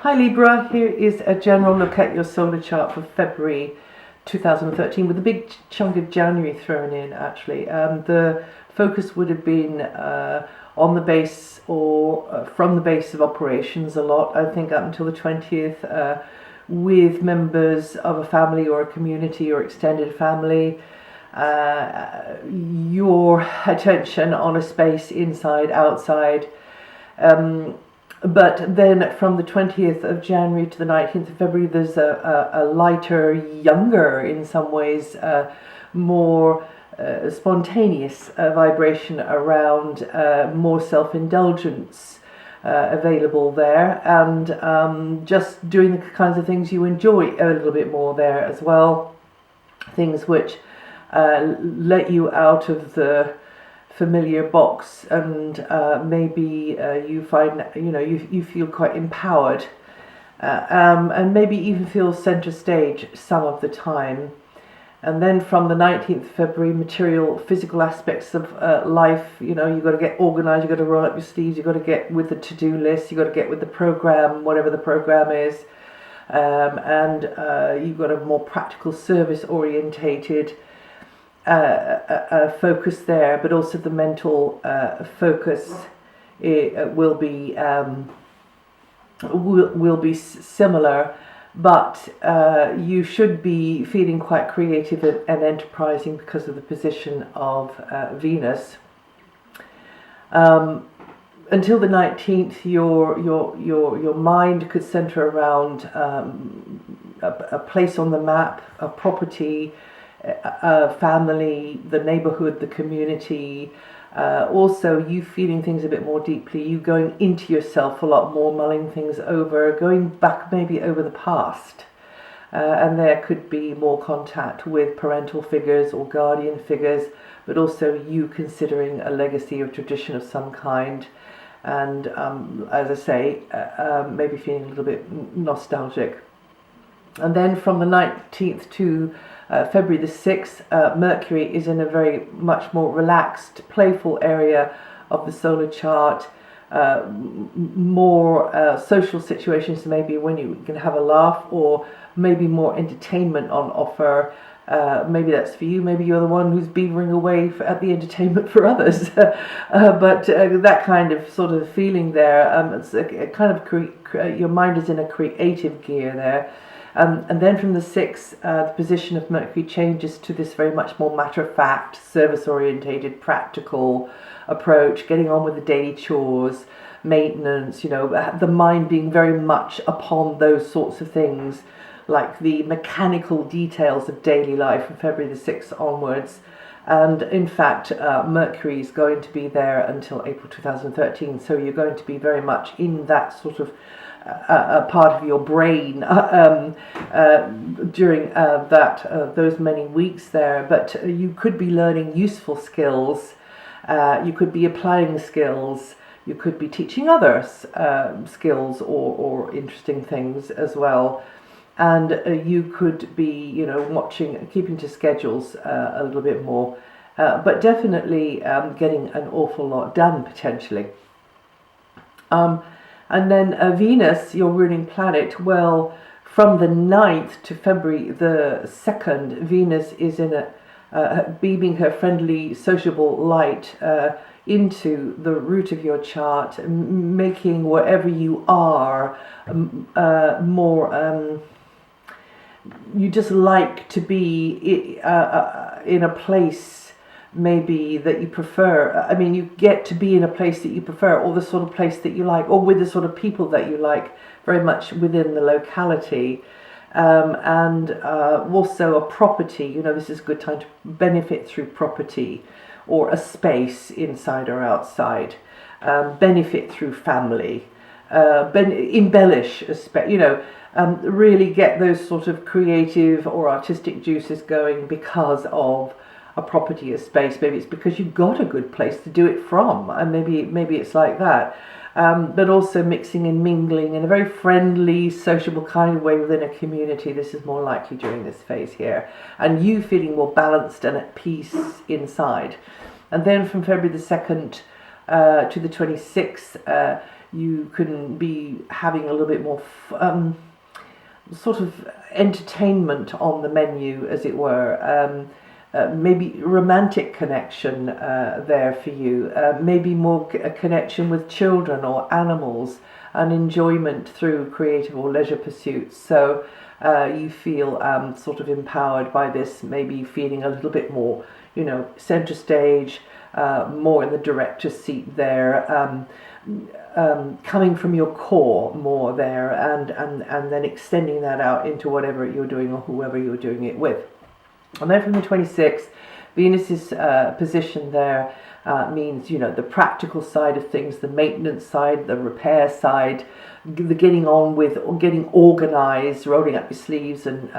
Hi Libra, here is a general look at your solar chart for February 2013 with a big chunk of January thrown in actually. The focus would have been on the base or from the base of operations a lot, I think up until the 20th, with members of a family or a community or extended family. Your attention on a space inside, outside. But then from the 20th of January to the 19th of February, there's a lighter, younger, in some ways, more spontaneous vibration around more self-indulgence available there, and just doing the kinds of things you enjoy a little bit more there as well. Things which let you out of the familiar box, and maybe you find you feel quite empowered, and maybe even feel center stage some of the time. And then from the 19th of February, material, physical aspects of life, you've got to get organized, you've got to roll up your sleeves, you've got to get with the to-do list, you've got to get with the program, whatever the program is, and you've got a more practical, service orientated focus there, but also the mental focus will be similar, but you should be feeling quite creative and enterprising because of the position of Venus. Until the 19th, your mind could center around a place on the map, a property, a family, the neighborhood, the community. Also you feeling things a bit more deeply, you going into yourself a lot more, mulling things over, going back maybe over the past, and there could be more contact with parental figures or guardian figures, but also you considering a legacy or tradition of some kind, and as I say, maybe feeling a little bit nostalgic. And then from the 19th to February the 6th, Mercury is in a very much more relaxed, playful area of the solar chart. More social situations, maybe when you can have a laugh, or maybe more entertainment on offer. Maybe that's for you, maybe you're the one who's beavering away at the entertainment for others. But that kind of sort of feeling there, it's a kind of your mind is in a creative gear there. And then from the 6th, the position of Mercury changes to this very much more matter-of-fact, service-orientated, practical approach, getting on with the daily chores, maintenance, the mind being very much upon those sorts of things, like the mechanical details of daily life from February the 6th onwards. And in fact, Mercury is going to be there until April 2013, so you're going to be very much in that sort of a part of your brain during those many weeks there. But you could be learning useful skills, you could be applying skills, you could be teaching others skills or interesting things as well, and you could be watching, keeping to schedules a little bit more, but definitely getting an awful lot done potentially. And then Venus, your ruling planet, well, from the 9th to February the 2nd, Venus is in beaming her friendly, sociable light into the root of your chart, making wherever you are more... you just like to be in a place maybe that you prefer. I mean, you get to be in a place that you prefer, or the sort of place that you like, or with the sort of people that you like, very much within the locality, and also a property. This is a good time to benefit through property or a space inside or outside, benefit through family, embellish a space, really get those sort of creative or artistic juices going because of a property, a space. Maybe it's because you've got a good place to do it from, and maybe it's like that. But also mixing and mingling in a very friendly, sociable kind of way within a community. This is more likely during this phase here, and you feeling more balanced and at peace inside. And then from February the 2nd to the 26th, you can be having a little bit more sort of entertainment on the menu, as it were. Maybe romantic connection there for you, maybe more a connection with children or animals, and enjoyment through creative or leisure pursuits. So you feel sort of empowered by this, maybe feeling a little bit more, center stage, more in the director's seat there, coming from your core more there, and then extending that out into whatever you're doing or whoever you're doing it with. And then from the 26th, Venus's position there means, the practical side of things, the maintenance side, the repair side, the getting on with, getting organized, rolling up your sleeves and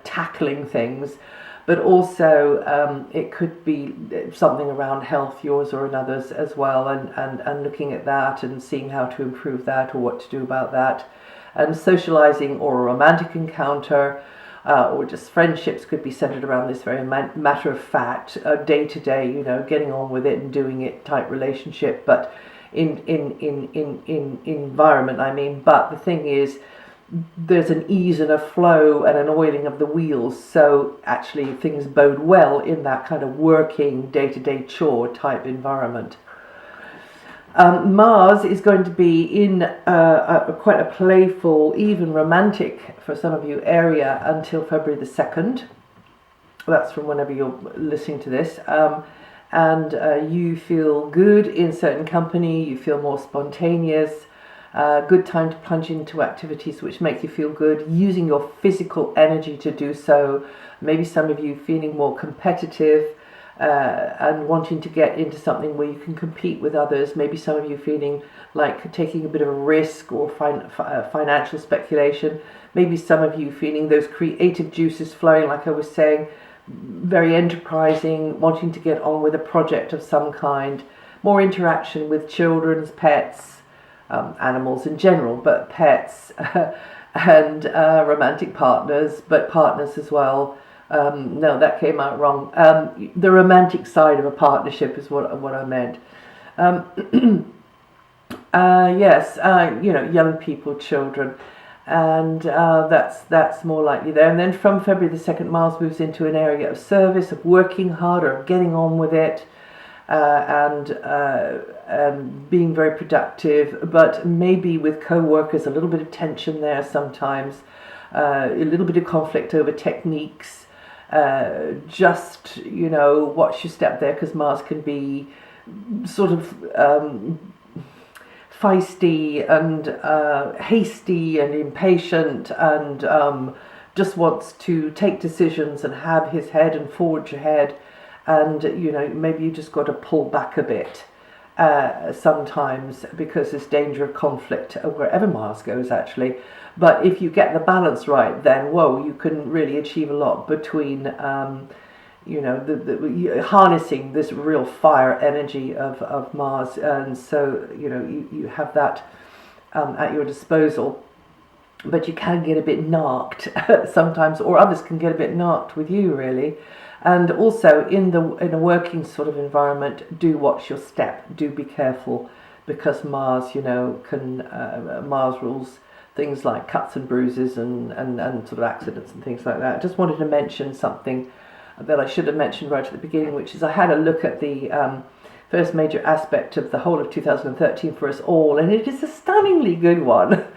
tackling things. But also it could be something around health, yours or another's as well, and looking at that and seeing how to improve that or what to do about that. And socializing or a romantic encounter, or just friendships could be centered around this very matter of fact, day to day, getting on with it and doing it type relationship, but in environment, I mean. But the thing is, there's an ease and a flow and an oiling of the wheels, so actually things bode well in that kind of working day-to-day chore type environment. Mars is going to be in quite a playful, even romantic, for some of you, area until February the 2nd. That's from whenever you're listening to this. And you feel good in certain company, you feel more spontaneous, good time to plunge into activities which make you feel good, using your physical energy to do so. Maybe some of you feeling more competitive, and wanting to get into something where you can compete with others. Maybe some of you feeling like taking a bit of a risk or financial speculation. Maybe some of you feeling those creative juices flowing, like I was saying, very enterprising, wanting to get on with a project of some kind. More interaction with children's pets, animals in general, but pets, and romantic partners, but partners as well. No, that came out wrong. The romantic side of a partnership is what I meant. Yes, young people, children, and that's more likely there. And then from February the 2nd, Mars moves into an area of service, of working hard, or of getting on with it, and being very productive, but maybe with co-workers, a little bit of tension there sometimes, a little bit of conflict over techniques. Just watch your step there, because Mars can be sort of feisty and hasty and impatient, and just wants to take decisions and have his head and forge ahead, and maybe you just got to pull back a bit sometimes, because there's danger of conflict wherever Mars goes, actually. But if you get the balance right, then you can really achieve a lot between harnessing this real fire energy of Mars, and so you have that at your disposal. But you can get a bit narked sometimes, or others can get a bit narked with you, really. And also in a working sort of environment, do watch your step. Do be careful, because Mars, Mars rules things like cuts and bruises and sort of accidents and things like that. I just wanted to mention something that I should have mentioned right at the beginning, which is I had a look at the first major aspect of the whole of 2013 for us all, and it is a stunningly good one.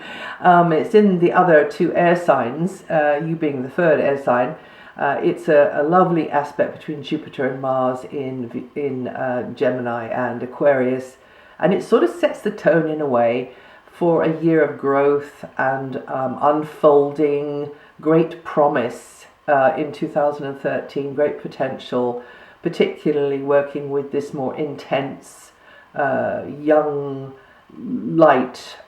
It's in the other two air signs, you being the third air sign. It's a lovely aspect between Jupiter and Mars in Gemini and Aquarius, and it sort of sets the tone in a way for a year of growth and unfolding, great promise in 2013, great potential, particularly working with this more intense, young light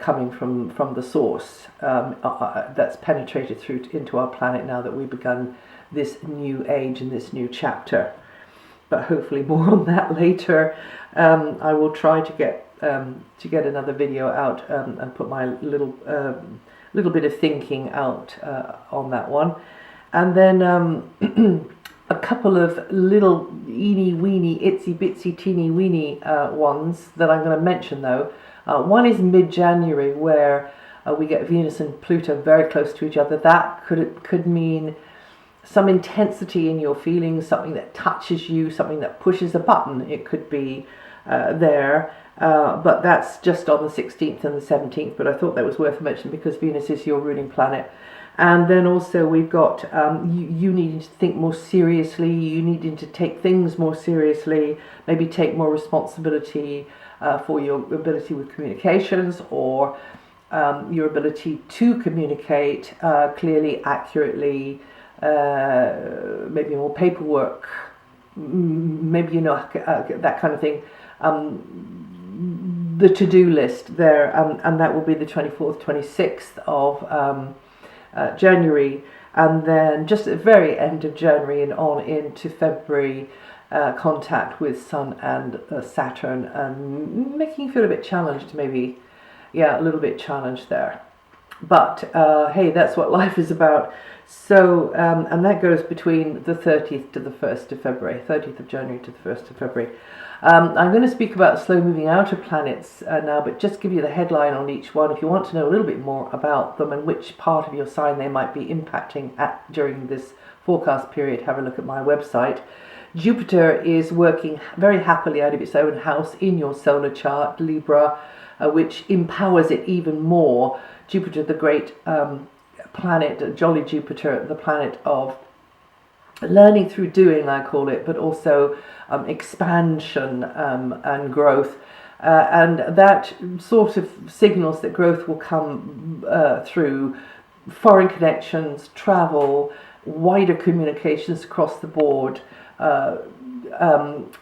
coming from the source that's penetrated through into our planet now that we've begun this new age and this new chapter. But hopefully more on that later. I will try to get another video out and put my little bit of thinking out on that one. And then a couple of little eeny weeny, itsy bitsy teeny weeny ones that I'm going to mention though. One is mid-January, where we get Venus and Pluto very close to each other. That could mean some intensity in your feelings, something that touches you, something that pushes a button. It could be there, but that's just on the 16th and the 17th. But I thought that was worth mentioning because Venus is your ruling planet. And then also we've got you needing to think more seriously, you needing to take things more seriously, maybe take more responsibility for your ability with communications, or your ability to communicate clearly, accurately, maybe more paperwork, maybe that kind of thing. The to-do list there, and that will be the 24th, 26th of January, and then just at the very end of January and on into February, contact with Sun and Saturn, making you feel a bit challenged, maybe, a little bit challenged there. But hey, that's what life is about. So, and that goes between the 30th to the 1st of February, 30th of January to the 1st of February. I'm going to speak about slow-moving outer planets now, but just give you the headline on each one. If you want to know a little bit more about them and which part of your sign they might be impacting during this forecast period, have a look at my website. Jupiter is working very happily out of its own house in your solar chart, Libra, which empowers it even more. Jupiter, the great planet, jolly Jupiter, the planet of learning through doing, I call it, but also expansion and growth. And that sort of signals that growth will come through foreign connections, travel, wider communications across the board, and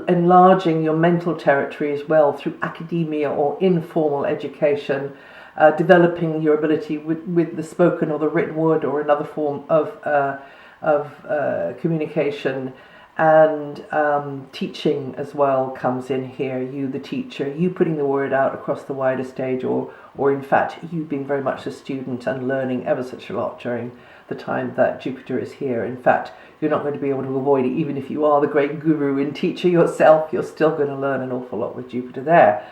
enlarging your mental territory as well through academia or informal education, developing your ability with the spoken or the written word or another form of communication, and teaching as well comes in here. You, the teacher, you putting the word out across the wider stage, or in fact you being very much a student and learning ever such a lot during the time that Jupiter is here. In fact, you're not going to be able to avoid it. Even if you are the great guru and teacher yourself, you're still going to learn an awful lot with Jupiter there.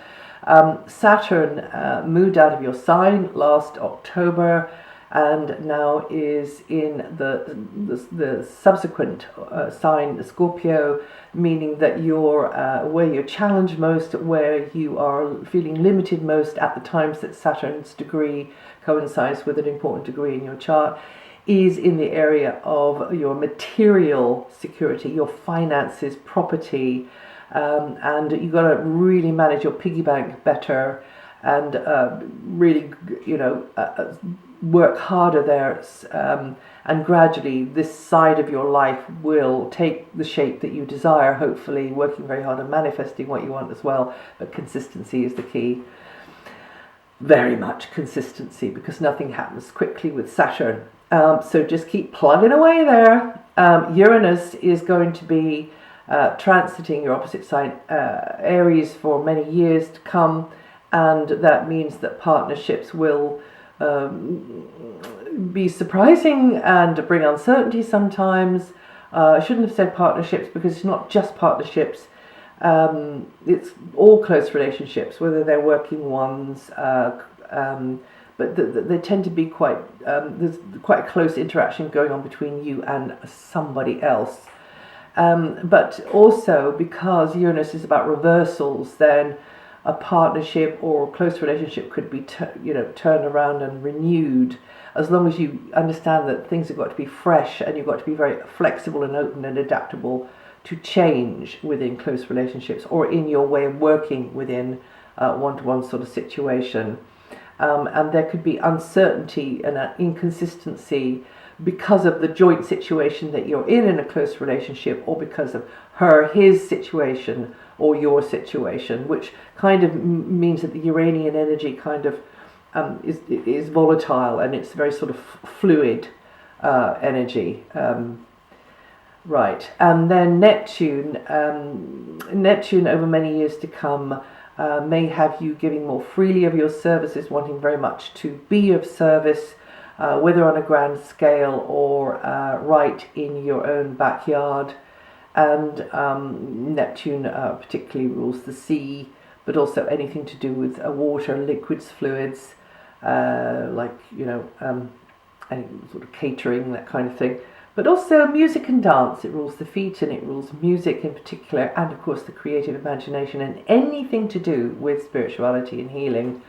Saturn moved out of your sign last October and now is in the subsequent sign, Scorpio, meaning that you're where you're challenged most, where you are feeling limited most at the times that Saturn's degree coincides with an important degree in your chart, is in the area of your material security, your finances, property, and you've got to really manage your piggy bank better, and really, work harder there, and gradually this side of your life will take the shape that you desire, hopefully working very hard and manifesting what you want as well. But consistency is the key. Very much consistency, because nothing happens quickly with Saturn. So just keep plugging away there. Uranus is going to be transiting your opposite sign, Aries, for many years to come, and that means that partnerships will be surprising and bring uncertainty sometimes. I shouldn't have said partnerships, because it's not just partnerships. It's all close relationships, whether they're working ones, but they tend to be there's quite a close interaction going on between you and somebody else. But also, because Uranus is about reversals, then a partnership or a close relationship could be turned around and renewed, as long as you understand that things have got to be fresh, and you've got to be very flexible and open and adaptable to change within close relationships, or in your way of working within one-to-one sort of situation. And there could be uncertainty and inconsistency because of the joint situation that you're in a close relationship, or because of his situation or your situation, which kind of means that the Uranian energy kind of is volatile, and it's very sort of fluid energy. Right, and then Neptune over many years to come may have you giving more freely of your services, wanting very much to be of service, whether on a grand scale or right in your own backyard. And Neptune particularly rules the sea, but also anything to do with water, liquids, fluids, like, any sort of catering, that kind of thing. But also music and dance. It rules the feet, and it rules music in particular, and of course the creative imagination and anything to do with spirituality and healing,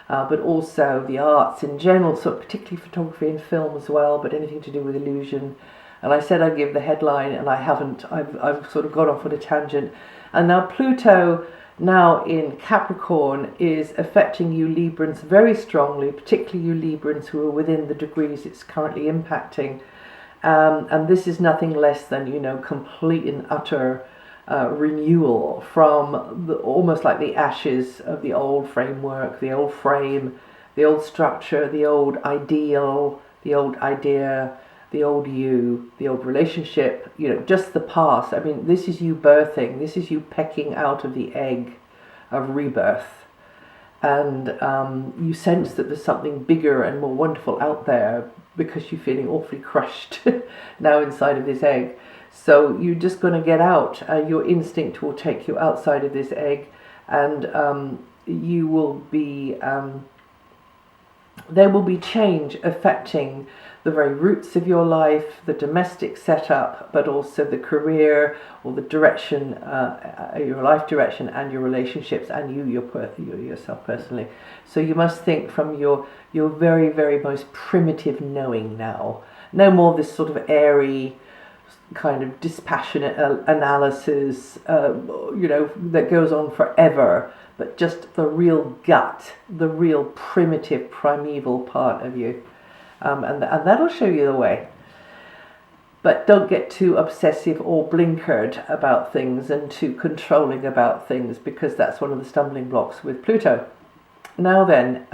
but also the arts in general, so particularly photography and film as well, but anything to do with illusion. And I said I'd give the headline, and I haven't. I've sort of gone off on a tangent. And now Pluto, now in Capricorn, is affecting you Librans very strongly, particularly you Librans who are within the degrees it's currently impacting. And this is nothing less than, complete and utter renewal from almost like the ashes of the old framework, the old frame, the old structure, the old ideal, the old idea, the old you, the old relationship, just the past. I mean, this is you birthing, this is you pecking out of the egg of rebirth. And you sense that there's something bigger and more wonderful out there because you're feeling awfully crushed now inside of this egg. So you're just going to get out. Your instinct will take you outside of this egg, and you will be, there will be change affecting the very roots of your life, the domestic setup, but also the career or the direction, your life direction, and your relationships, and you yourself personally. So you must think from your very, very most primitive knowing now. No more this sort of airy, kind of dispassionate analysis, that goes on forever, but just the real gut, the real primitive, primeval part of you. And that'll show you the way. But don't get too obsessive or blinkered about things and too controlling about things, because that's one of the stumbling blocks with Pluto. Now then,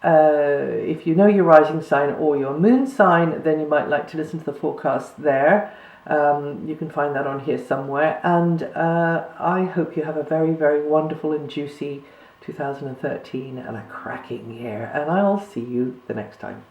if you know your rising sign or your moon sign, then you might like to listen to the forecast there. You can find that on here somewhere. And I hope you have a very, very wonderful and juicy 2013 and a cracking year, and I'll see you the next time.